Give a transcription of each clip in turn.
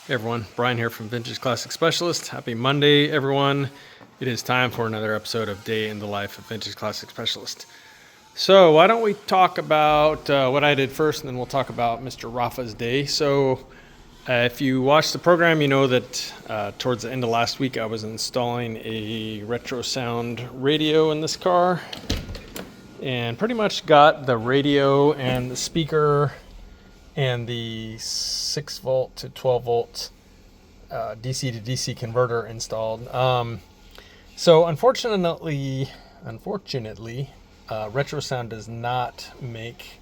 Hey everyone, Brian here from Vintage Classic Specialist. Happy Monday, everyone. It is time for another episode of Day in the Life of Vintage Classic Specialist. So why don't we talk about what I did first, and then we'll talk about Mr. Rafa's day. So if you watched the program, you know that towards the end of last week, I was installing a retro sound radio in this car, and pretty much got the radio and the speaker and the 6 volt to 12 volt DC to DC converter installed. So unfortunately, Retro Sound does not make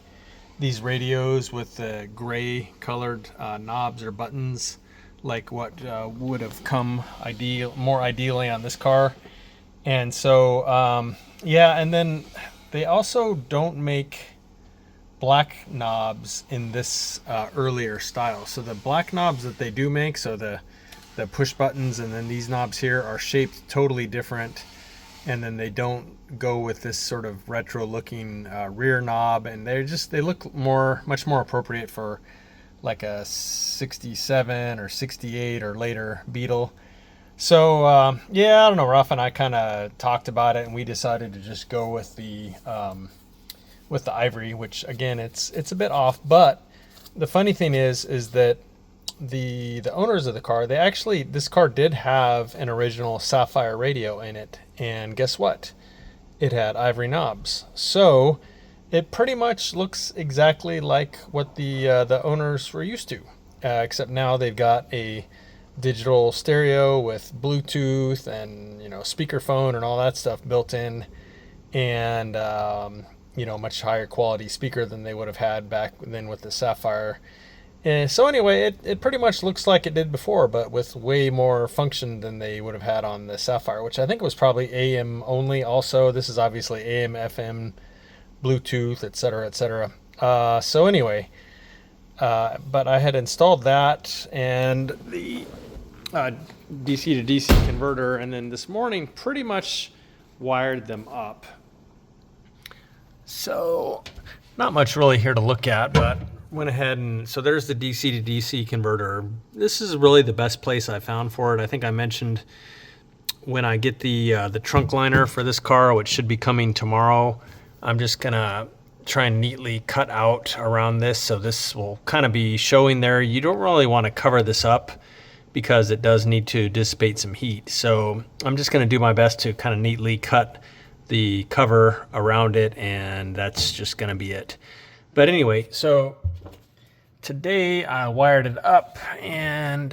these radios with the gray colored knobs or buttons like what would have come more ideally on this car. And so, and then they also don't make black knobs in this earlier style. So the black knobs that they do make, so the push buttons and then these knobs here are shaped totally different, and then they don't go with this sort of retro looking rear knob, and they look much more appropriate for like a 67 or 68 or later Beetle. So I don't know, Rafa and I kind of talked about it, and we decided to just go with the ivory, which again, it's a bit off. But the funny thing is that the owners of the car, this car did have an original sapphire radio in it, and guess what? It had ivory knobs. So it pretty much looks exactly like what the owners were used to, except now they've got a digital stereo with Bluetooth and speakerphone and all that stuff built in, and much higher quality speaker than they would have had back then with the Sapphire. And so anyway, it pretty much looks like it did before, but with way more function than they would have had on the Sapphire, which I think was probably AM only also. This is obviously AM, FM, Bluetooth, etc., etc. So anyway, but I had installed that and the DC to DC converter, and then this morning pretty much wired them up. So not much really here to look at, but went ahead and so there's the DC to DC converter. This is really the best place I found for it. I think I mentioned when I get the trunk liner for this car, which should be coming tomorrow, I'm just gonna try and neatly cut out around this, so this will kind of be showing there. You don't really want to cover this up because it does need to dissipate some heat. So I'm just gonna do my best to kind of neatly cut the cover around it, and that's just gonna be it. But anyway, so today I wired it up, and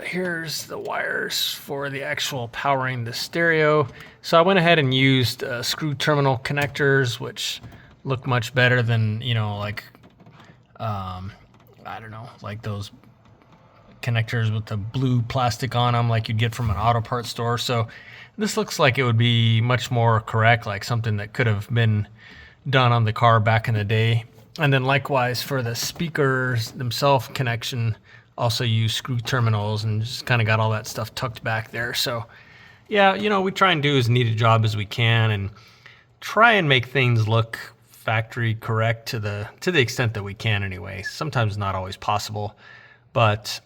here's the wires for the actual powering the stereo. So I went ahead and used screw terminal connectors, which look much better than like like those connectors with the blue plastic on them like you'd get from an auto parts store. So this looks like it would be much more correct, like something that could have been done on the car back in the day. And then likewise for the speakers themselves connection, also use screw terminals and just kind of got all that stuff tucked back there. So yeah, we try and do as neat a job as we can and try and make things look factory correct to the extent that we can anyway. Sometimes not always possible, but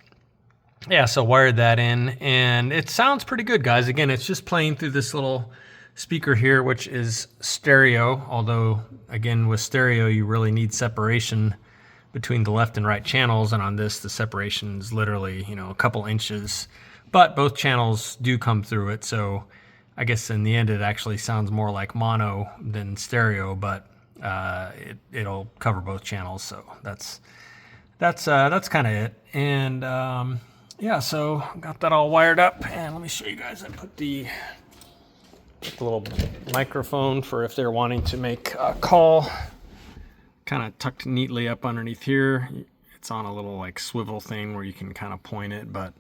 yeah, so wired that in, and it sounds pretty good, guys. Again, it's just playing through this little speaker here, which is stereo, although again with stereo you really need separation between the left and right channels, and on this the separation is literally a couple inches, but both channels do come through it. So I guess in the end it actually sounds more like mono than stereo, but it'll cover both channels. So that's kind of it. And yeah, so got that all wired up, and let me show you guys. I put the little microphone for if they're wanting to make a call kind of tucked neatly up underneath here. It's on a little like swivel thing where you can kind of point it, but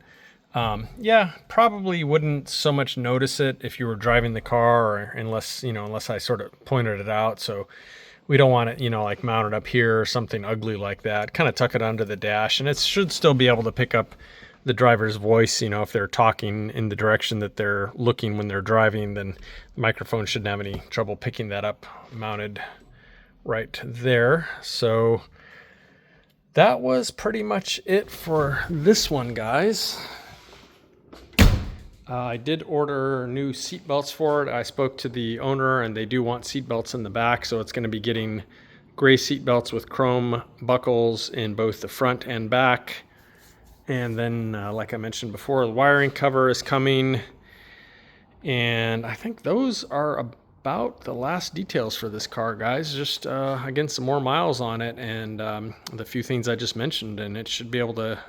yeah, probably wouldn't so much notice it if you were driving the car, or unless I sort of pointed it out. So we don't want it like mounted up here or something ugly like that. Kind of tuck it under the dash, and it should still be able to pick up the driver's voice. If they're talking in the direction that they're looking when they're driving, then the microphone shouldn't have any trouble picking that up mounted right there. So that was pretty much it for this one, guys. I did order new seat belts for it. I spoke to the owner and they do want seat belts in the back, so it's going to be getting gray seat belts with chrome buckles in both the front and back. And then, like I mentioned before, the wiring cover is coming. And I think those are about the last details for this car, guys. Just, again, some more miles on it and the few things I just mentioned, and it should be able to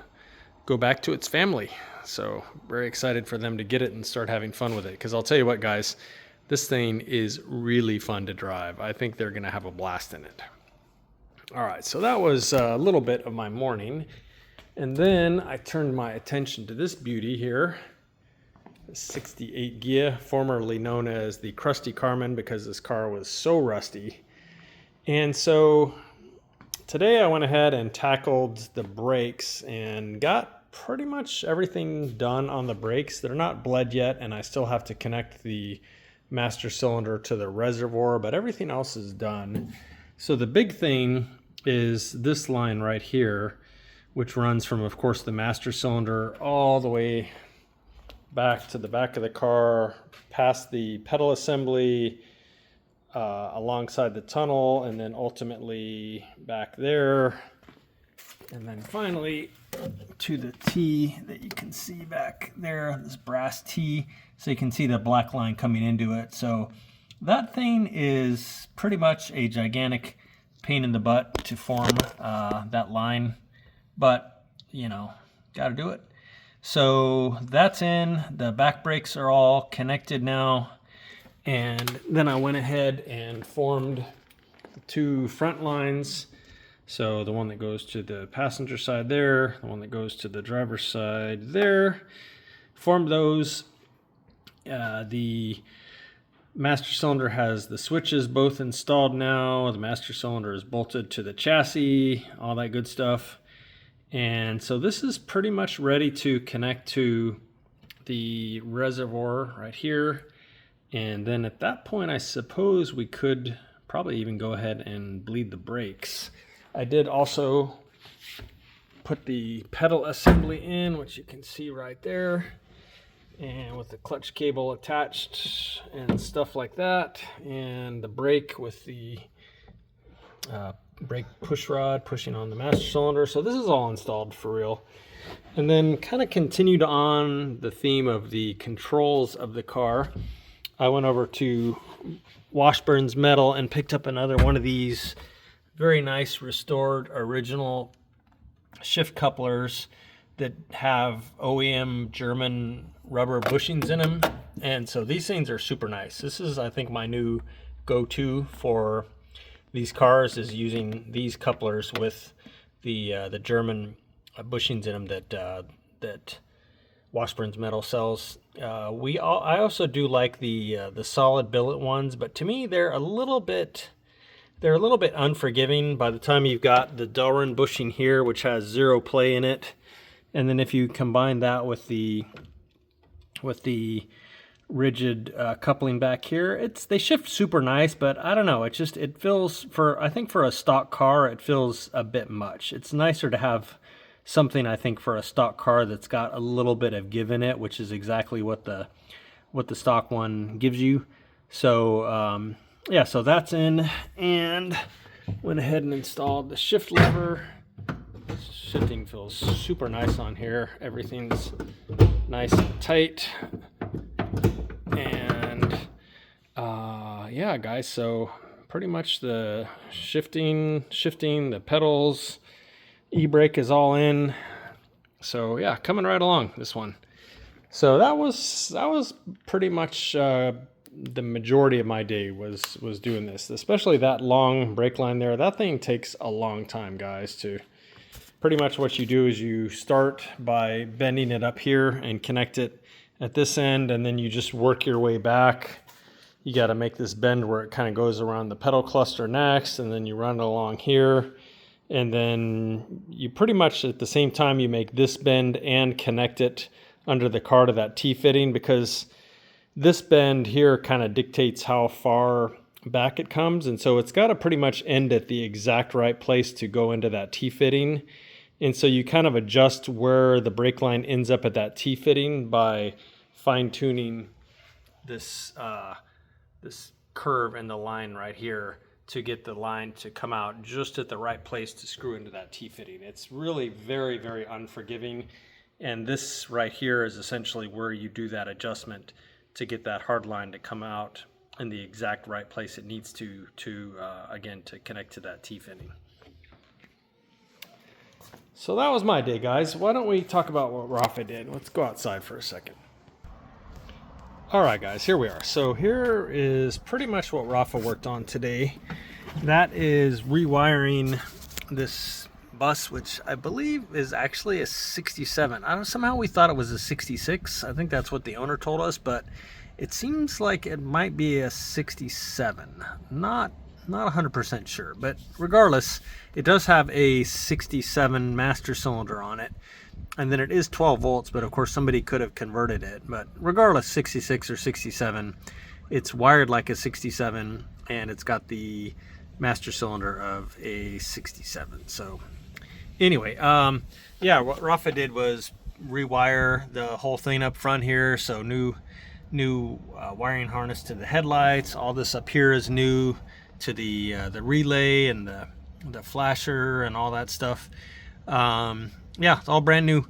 go back to its family. So very excited for them to get it and start having fun with it. Because I'll tell you what, guys, this thing is really fun to drive. I think they're going to have a blast in it. All right, so that was a little bit of my morning. And then I turned my attention to this beauty here. 68 Ghia, formerly known as the Crusty Karmann because this car was so rusty. And so today I went ahead and tackled the brakes and got pretty much everything done on the brakes. They're not bled yet, and I still have to connect the master cylinder to the reservoir, but everything else is done. So the big thing is this line right here, which runs from, of course, the master cylinder all the way back to the back of the car, past the pedal assembly, alongside the tunnel, and then ultimately back there, and then finally to the T that you can see back there, this brass T, so you can see the black line coming into it. So that thing is pretty much a gigantic pain in the butt to form that line, but you know, gotta do it. So that's in. The back brakes are all connected now, and then I went ahead and formed the two front lines. So the one that goes to the passenger side there, the one that goes to the driver's side there, formed those. The master cylinder has the switches both installed now. The master cylinder is bolted to the chassis, all that good stuff. And so this is pretty much ready to connect to the reservoir right here. And then at that point, I suppose we could probably even go ahead and bleed the brakes. I did also put the pedal assembly in, which you can see right there, and with the clutch cable attached and stuff like that, and the brake with the brake push rod pushing on the master cylinder. So this is all installed for real. And then kind of continued on the theme of the controls of the car. I went over to Washburn's Metal and picked up another one of these very nice restored original shift couplers that have OEM German rubber bushings in them. And so these things are super nice. This is, I think, my new go-to for these cars, is using these couplers with the German bushings in them that Washburn's Metal sells. I also do like the solid billet ones, but to me they're a little bit unforgiving by the time you've got the Delrin bushing here, which has zero play in it, and then if you combine that with the rigid coupling back here, they shift super nice, but I don't know, it feels, I think for a stock car, it feels a bit much. It's nicer to have something, I think, for a stock car that's got a little bit of give in it, which is exactly what the stock one gives you. So yeah, so that's in, and went ahead and installed the shift lever. Shifting feels super nice on here. Everything's nice and tight. And yeah, guys, so pretty much the shifting, the pedals, e-brake is all in. So yeah, coming right along, this one. So that was pretty much the majority of my day was doing this, especially that long brake line there. That thing takes a long time, guys. To pretty much what you do is you start by bending it up here and connect it at this end, and then you just work your way back. You got to make this bend where it kind of goes around the pedal cluster next, and then you run it along here, and then you pretty much at the same time you make this bend and connect it under the car to that T-fitting, because this bend here kind of dictates how far back it comes, and so it's got to pretty much end at the exact right place to go into that T-fitting. And so you kind of adjust where the brake line ends up at that T-fitting by fine-tuning this this curve in the line right here to get the line to come out just at the right place to screw into that T-fitting. It's really very, very unforgiving. And this right here is essentially where you do that adjustment to get that hard line to come out in the exact right place it needs to again, to connect to that T-fitting. So that was my day, guys. Why don't we talk about what Rafa did? Let's go outside for a second. All right, guys, here we are. So here is pretty much what Rafa worked on today. That is rewiring this bus, which I believe is actually a 67. Somehow we thought it was a 66. I think that's what the owner told us, but it seems like it might be a 67. Not 100% sure, but regardless, it does have a 67 master cylinder on it. And then it is 12 volts, but of course somebody could have converted it. But regardless, 66 or 67, it's wired like a 67, and it's got the master cylinder of a 67. So anyway, yeah, what Rafa did was rewire the whole thing up front here. So new wiring harness to the headlights. All this up here is new to the relay and the flasher and all that stuff. Yeah, it's all brand new.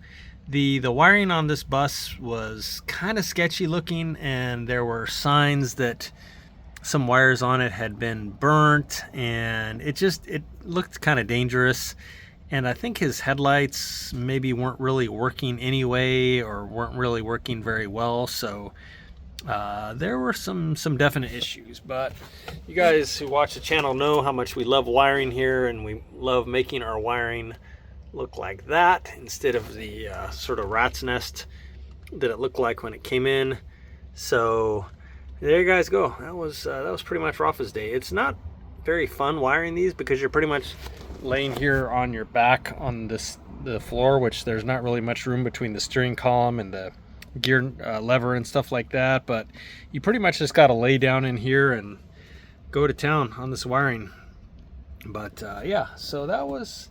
The wiring on this bus was kind of sketchy looking, and there were signs that some wires on it had been burnt, and it looked kind of dangerous. And I think his headlights maybe weren't really working anyway, or weren't really working very well. So there were some definite issues. But you guys who watch the channel know how much we love wiring here, and we love making our wiring look like that instead of the sort of rat's nest that it looked like when it came in. So there you guys go. That was pretty much Rafa's day. It's not very fun wiring these because you're pretty much laying here on your back on the floor, which there's not really much room between the steering column and the gear lever and stuff like that. But you pretty much just got to lay down in here and go to town on this wiring. But yeah, so that was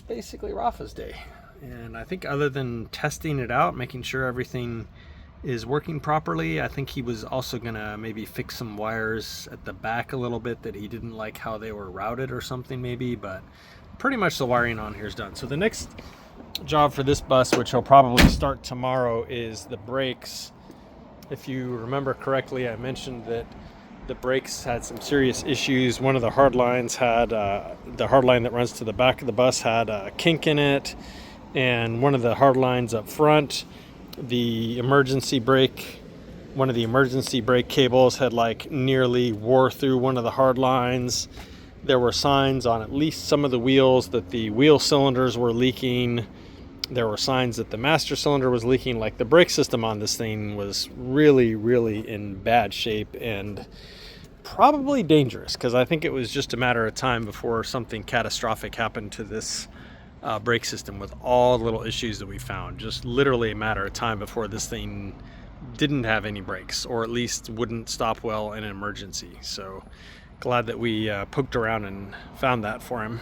basically Rafa's day. And I think other than testing it out, making sure everything is working properly, I think he was also gonna maybe fix some wires at the back a little bit that he didn't like how they were routed or something maybe, but pretty much the wiring on here is done. So the next job for this bus, which will probably start tomorrow, is the brakes. If you remember correctly, I mentioned that the brakes had some serious issues. One of the hard lines had, the hard line that runs to the back of the bus had a kink in it, and one of the hard lines up front, the emergency brake, one of the emergency brake cables had like nearly wore through one of the hard lines. There were signs on at least some of the wheels that the wheel cylinders were leaking. There were signs that the master cylinder was leaking. Like, the brake system on this thing was really, really in bad shape and probably dangerous, because I think it was just a matter of time before something catastrophic happened to this brake system with all the little issues that we found. Just literally a matter of time before this thing didn't have any brakes, or at least wouldn't stop well in an emergency. So glad that we poked around and found that for him.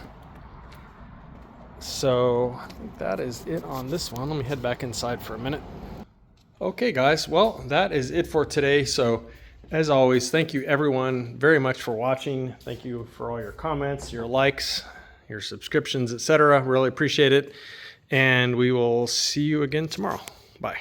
So I think that is it on this one. Let me head back inside for a minute. Okay, guys, well, that is it for today. So as always, thank you everyone very much for watching. Thank you for all your comments, your likes, your subscriptions, etc. Really appreciate it. And we will see you again tomorrow. Bye.